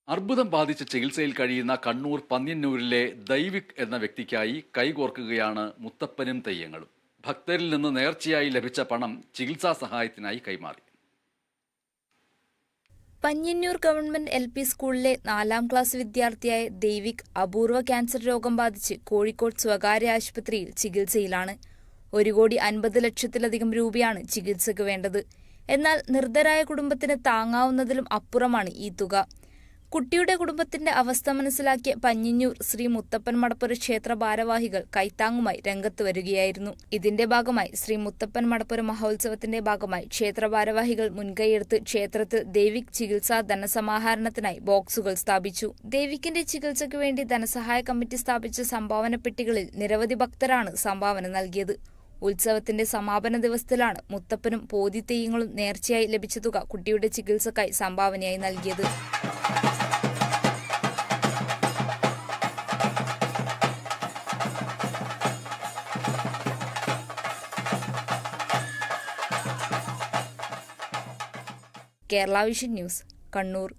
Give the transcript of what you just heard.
അർബുദം ബാധിച്ച് ചികിത്സയിൽ കഴിയുന്ന കണ്ണൂർ പന്ന്യന്നൂരിലെ ദൈവിക് എന്ന വ്യക്തിക്കായി കൈകോർക്കുകയാണ് മുത്തപ്പനും തെയ്യങ്ങളും. ഭക്തരിൽ നിന്ന് നേർച്ചയായി ലഭിച്ച പണം ചികിത്സാ സഹായത്തിനായി കൈമാറി. പന്ന്യന്നൂർ ഗവൺമെന്റ് LP സ്കൂളിലെ 4ാം ക്ലാസ് വിദ്യാർത്ഥിയായ ദൈവിക് അപൂർവ ക്യാൻസർ രോഗം ബാധിച്ച് കോഴിക്കോട് സ്വകാര്യ ആശുപത്രിയിൽ ചികിത്സയിലാണ്. 1,50,00,000-ലധികം രൂപയാണ് ചികിത്സയ്ക്ക് വേണ്ടത്. എന്നാൽ നിർധരായ കുടുംബത്തിന് താങ്ങാവുന്നതിലും അപ്പുറമാണ് ഈ തുക. കുട്ടിയുടെ കുടുംബത്തിന്റെ അവസ്ഥ മനസ്സിലാക്കിയ പന്ന്യന്നൂർ ശ്രീ മുത്തപ്പൻ മടപ്പുര ക്ഷേത്ര ഭാരവാഹികൾ കൈത്താങ്ങുമായി രംഗത്ത് വരികയായിരുന്നു. ഇതിന്റെ ഭാഗമായി ശ്രീ മുത്തപ്പൻ മടപ്പുര മഹോത്സവത്തിന്റെ ഭാഗമായി ക്ഷേത്ര ഭാരവാഹികൾ മുൻകൈയെടുത്ത് ക്ഷേത്രത്തിൽ ദൈവിക് ചികിത്സാ ധനസമാഹരണത്തിനായി ബോക്സുകൾ സ്ഥാപിച്ചു. ദൈവിക്കിന്റെ ചികിത്സയ്ക്ക് വേണ്ടി ധനസഹായ കമ്മിറ്റി സ്ഥാപിച്ച സംഭാവന പെട്ടികളിൽ നിരവധി ഭക്തരാണ് സംഭാവന നൽകിയത്. ഉത്സവത്തിന്റെ സമാപന ദിവസത്തിലാണ് മുത്തപ്പനും പോതിത്തെയ്യങ്ങളും നേർച്ചയായി ലഭിച്ച തുക കുട്ടിയുടെ ചികിത്സക്കായി സംഭാവനയായി നൽകിയത്. Kerala vision news, Kannur.